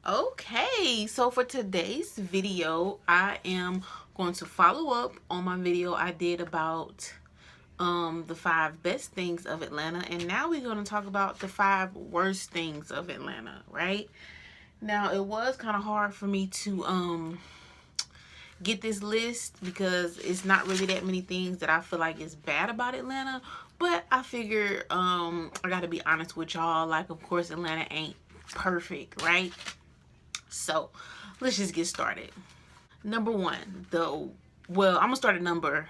Okay, so for today's video, I am going to follow up on my video I did about the 5 best things of Atlanta, and now we're going to talk about the 5 worst things of Atlanta, right? Now, it was kind of hard for me to get this list because it's not really that many things that I feel like is bad about Atlanta, but I figure I got to be honest with y'all, like, of course Atlanta ain't perfect, right? So let's just get started. Number one, though, well, I'm gonna start at number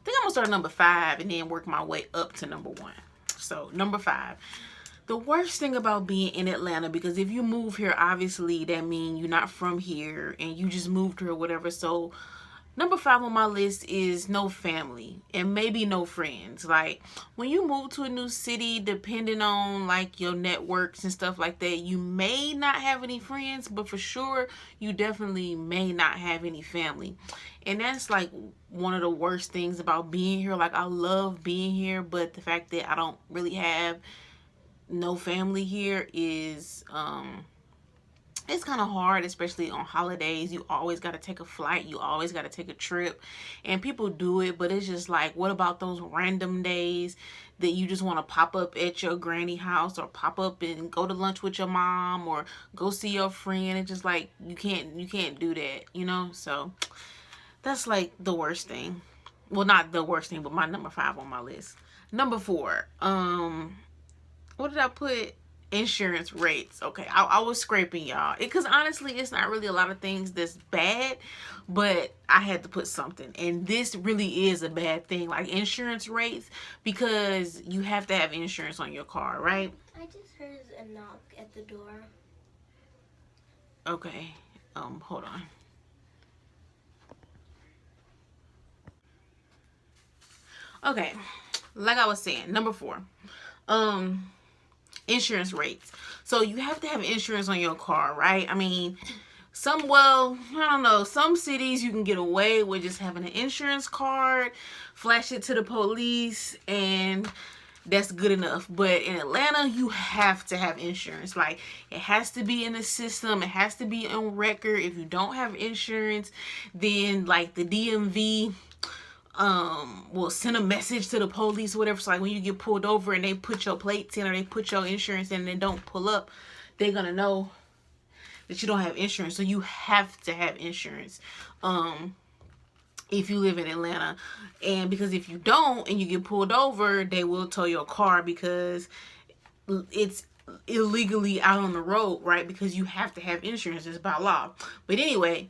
5 and then work my way up to number 1. So number 5, the worst thing about being in Atlanta, because if you move here, obviously that means you're not from here and you just moved here or whatever. So number 5 on my list is no family and maybe no friends. Like, when you move to a new city, depending on like your networks and stuff like that, you may not have any friends, but for sure you definitely may not have any family. And that's like one of the worst things about being here. Like, I love being here, but the fact that I don't really have no family here is it's kind of hard, especially on holidays. You always got to take a flight, you always got to take a trip, and people do it, but it's just like, what about those random days that you just want to pop up at your granny house, or pop up and go to lunch with your mom, or go see your friend? It's just like you can't do that, you know? So that's like the worst thing. Well, not the worst thing, but my number 5 on my list. Number 4, what did I put? Insurance rates. Okay, I was scraping, y'all, because honestly it's not really a lot of things that's bad, but I had to put something, and this really is a bad thing, like insurance rates, because you have to have insurance on your car, right? I just heard a knock at the door. Okay, hold on. Okay, like I was saying, number 4, insurance rates. So you have to have insurance on your car, right? I mean, I don't know, some cities you can get away with just having an insurance card, flash it to the police, and that's good enough. But in Atlanta, you have to have insurance. Like, it has to be in the system, it has to be on record. If you don't have insurance, then like the DMV will send a message to the police, whatever. So like, when you get pulled over and they put your plates in, or they put your insurance in, and they don't pull up, they're gonna know that you don't have insurance. So you have to have insurance if you live in Atlanta. And because if you don't and you get pulled over, they will tow your car, because it's illegally out on the road, right? Because you have to have insurance, it's by law. But anyway,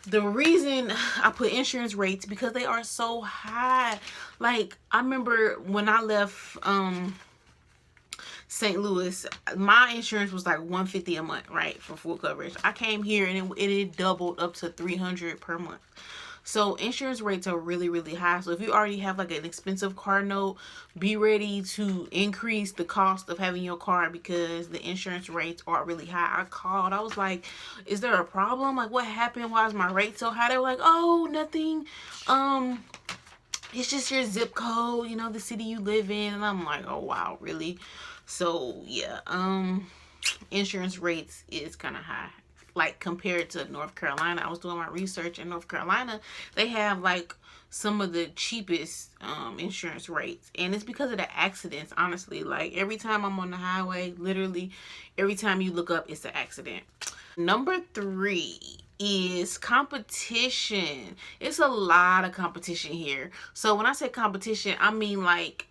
the reason I put insurance rates, because they are so high. Like, I remember when I left St. Louis, my insurance was like $150 a month, right, for full coverage. I came here and it doubled up to $300 per month. So insurance rates are really, really high. So if you already have like an expensive car note, be ready to increase the cost of having your car, because the insurance rates are really high. I called, I was like, is there a problem? Like, what happened? Why is my rate so high? They were like, oh, nothing. It's just your zip code, you know, the city you live in. And I'm like, oh wow, really? So yeah, insurance rates is kind of high. Like, compared to North Carolina, I was doing my research in North Carolina, they have like some of the cheapest insurance rates, and it's because of the accidents. Honestly, like, every time I'm on the highway, literally every time you look up, it's an accident. Number 3 is competition. It's a lot of competition here. So when I say competition, I mean like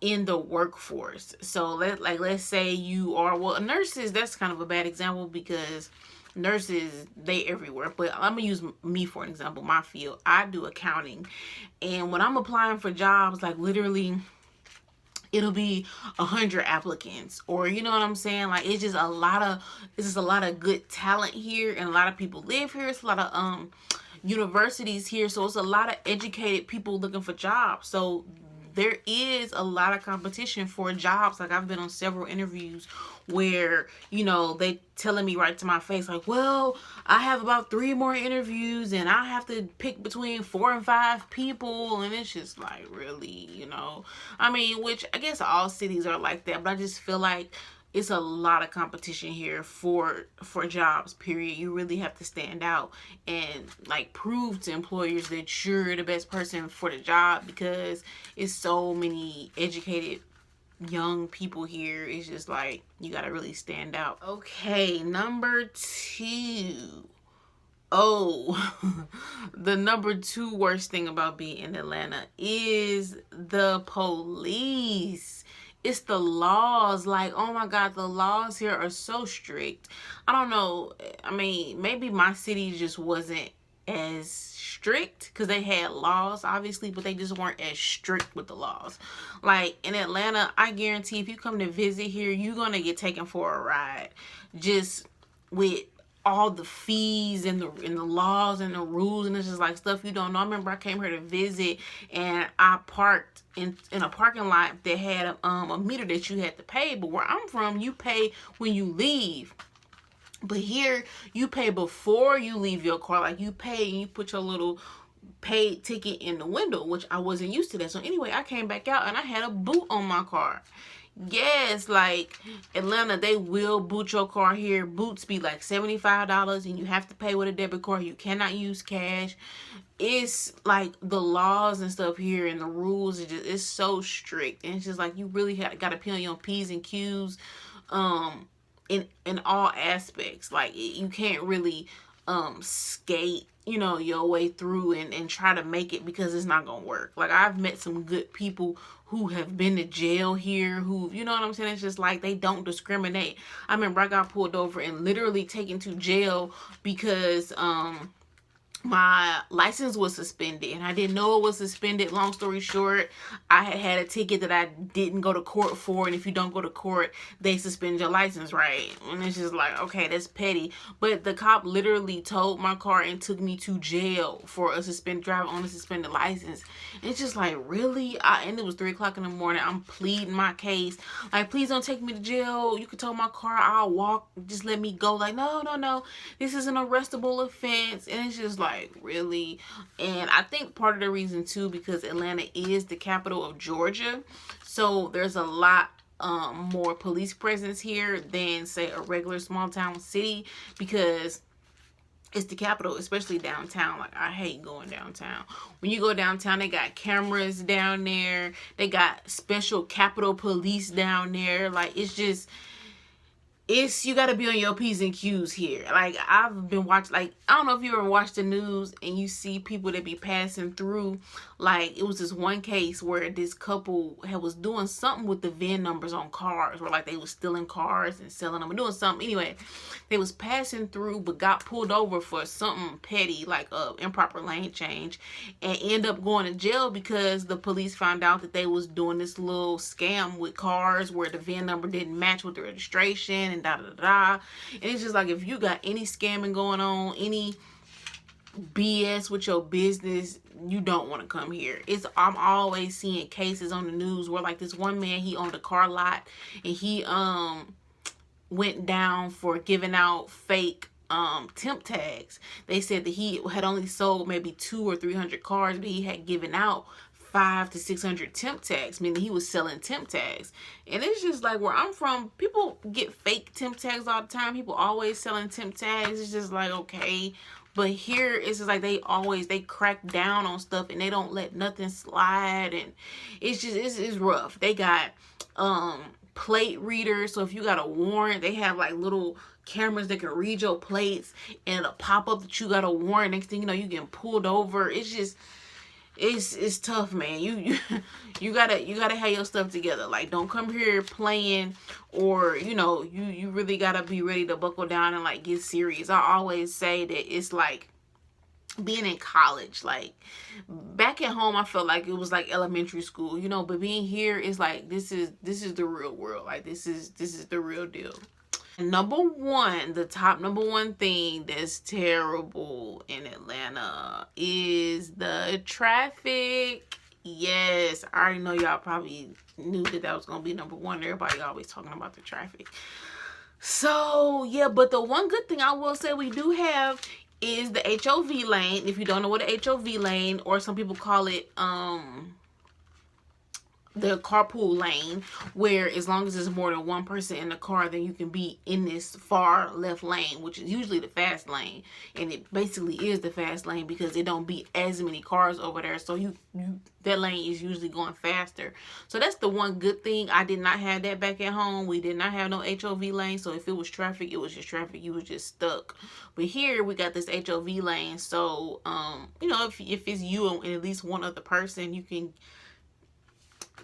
in the workforce. So let's say you are, well, nurses, that's kind of a bad example, because nurses, they everywhere. But I'm gonna use me for an example. My field, I do accounting, and when I'm applying for jobs, like, literally it'll be 100 applicants, or, you know what I'm saying? Like, it's just a lot of good talent here, and a lot of people live here. It's a lot of universities here, so it's a lot of educated people looking for jobs. So there is a lot of competition for jobs. Like, I've been on several interviews where, you know, they telling me right to my face, like, well, I have about 3 more interviews and I have to pick between 4 and 5 people. And it's just like, really, you know, I mean, which I guess all cities are like that, but I just feel like it's a lot of competition here for jobs, period. You really have to stand out and like prove to employers that you're the best person for the job, because it's so many educated young people here. It's just like you gotta really stand out. Okay, number 2. Oh, the number 2 worst thing about being in Atlanta is the police. It's the laws. Like, oh my God, the laws here are so strict. I don't know. I mean, maybe my city just wasn't as strict because they had laws, obviously, but they just weren't as strict with the laws. Like in Atlanta, I guarantee if you come to visit here, you're going to get taken for a ride. Just with all the fees and the laws and the rules, and it's just like stuff you don't know. I remember I came here to visit and I parked in a parking lot that had a meter that you had to pay, but where I'm from, you pay when you leave. But here, you pay before you leave your car. Like, you pay and you put your little paid ticket in the window, which I wasn't used to that. So anyway, I came back out and I had a boot on my car. Yes, like Atlanta, they will boot your car here. Boots be like $75 and you have to pay with a debit card. You cannot use cash. It's like the laws and stuff here and the rules, it's so strict. And it's just like you really got to pay on your P's and Q's in all aspects. Like you can't really skate, you know, your way through and try to make it, because it's not gonna work. Like I've met some good people who have been to jail here, who, you know what I'm saying, it's just like they don't discriminate. I remember I got pulled over and literally taken to jail because my license was suspended and I didn't know it was suspended. Long story short, I had a ticket that I didn't go to court for, and if you don't go to court, they suspend your license, right? And it's just like, okay, that's petty. But the cop literally towed my car and took me to jail for a driving on a suspended license. And it's just like, really? And it was 3 o'clock in the morning. I'm pleading my case. Like, please don't take me to jail. You can tow my car. I'll walk. Just let me go. Like, no. This is an arrestable offense. And it's just like, really? And I think part of the reason too, because Atlanta is the capital of Georgia, so there's a lot more police presence here than say a regular small town city, because it's the capital, especially downtown. Like, I hate going downtown. When you go downtown, they got cameras down there. They got special Capitol Police down there. Like, it's just, you got to be on your P's and Q's here. Like, I've been watching, like, I don't know if you ever watch the news and you see people that be passing through. Like, it was this one case where this couple was doing something with the VIN numbers on cars, where like they was stealing cars and selling them and doing something. Anyway, they was passing through but got pulled over for something petty, like improper lane change, and end up going to jail because the police found out that they was doing this little scam with cars where the VIN number didn't match with the registration and da. And it's just like, if you got any scamming going on, any BS with your business, you don't want to come here. I'm always seeing cases on the news where like this one man, he owned a car lot and he went down for giving out fake temp tags. They said that he had only sold maybe 200 or 300 cars, but he had given out 500 to 600 temp tags, meaning he was selling temp tags. And it's just like, where I'm from, people get fake temp tags all the time. People always selling temp tags. It's just like, okay. But here it's just like they crack down on stuff and they don't let nothing slide, and it's just it's rough. They got plate readers, so if you got a warrant, they have like little cameras that can read your plates and it'll pop up that you got a warrant. Next thing you know, you getting pulled over. It's just it's tough, man. You gotta have your stuff together. Like, don't come here playing, or you really gotta be ready to buckle down and like get serious. I always say that it's like being in college. Like, back at home, I felt like it was like elementary school, but being here is like, this is the real world. Like, this is the real deal. The top number one thing that's terrible in Atlanta is the traffic. Yes, I already know y'all probably knew that was going to be number one. Everybody always talking about the traffic. So, yeah, but the one good thing I will say we do have is the HOV lane. If you don't know what a HOV lane, or some people call it the carpool lane, where as long as there's more than one person in the car, then you can be in this far left lane, which is usually the fast lane. And it basically is the fast lane because it don't be as many cars over there, so you that lane is usually going faster. So that's the one good thing. I did not have that back at home. We did not have no HOV lane, so if it was traffic, it was just traffic. You was just stuck. But here we got this HOV lane, so you know, if it's you and at least one other person, you can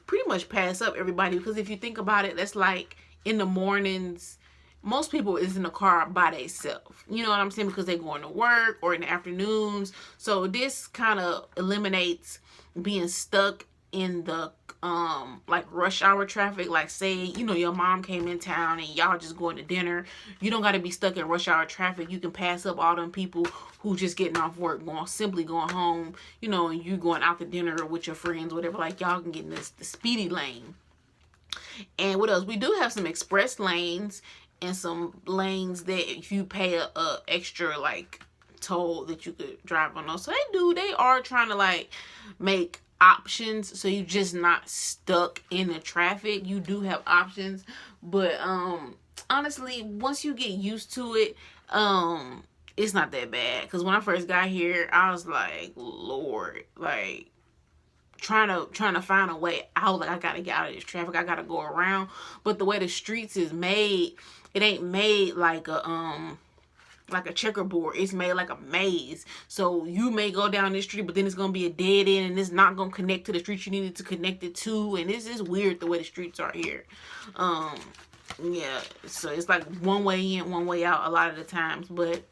pretty much pass up everybody. Because if you think about it, that's like in the mornings, most people is in the car by themselves. You know what I'm saying? Because they're going to work, or in the afternoons. So this kind of eliminates being stuck in the like rush hour traffic. Like, say, you know, your mom came in town and y'all just going to dinner. You don't got to be stuck in rush hour traffic. You can pass up all them people who just getting off work, simply going home, you know, and you going out to dinner with your friends, whatever. Like, y'all can get in the speedy lane. And what else? We do have some express lanes and some lanes that if you pay a extra like toll that you could drive on those. So they are trying to like make options so you just not stuck in the traffic. You do have options, but honestly, once you get used to it, it's not that bad. Because when I first got here, I was like, Lord, like trying to find a way out. Like, I gotta get out of this traffic, I gotta go around. But the way the streets is made, it ain't made like a checkerboard. It's made like a maze. So you may go down this street, but then it's gonna be a dead end, and it's not gonna connect to the street you needed to connect it to. And it's just weird the way the streets are here. Yeah, so it's like one way in, one way out a lot of the times. But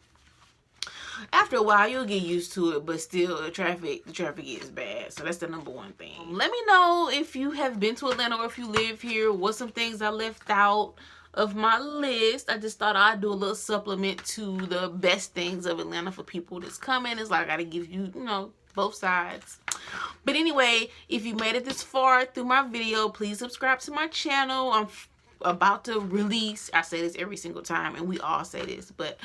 after a while, you'll get used to it. But still, the traffic is bad. So that's the number one thing. Let me know if you have been to Atlanta or if you live here. What some things I left out of my list. I just thought I'd do a little supplement to the best things of Atlanta for people that's coming. It's like I gotta give you, you know, both sides. But anyway, if you made it this far through my video, please subscribe to my channel. I'm about to release, I say this every single time, and we all say this, but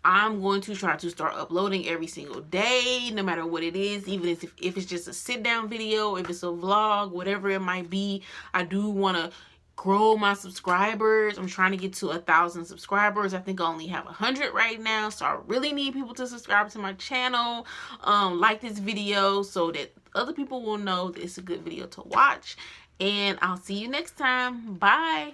I'm going to try to start uploading every single day, no matter what it is. Even if it's just a sit down video, if it's a vlog, whatever it might be. I do want to grow my subscribers. I'm trying to get to 1,000 subscribers. I think I only have 100 right now, so I really need people to subscribe to my channel, like this video, so that other people will know that it's a good video to watch. And I'll see you next time. Bye.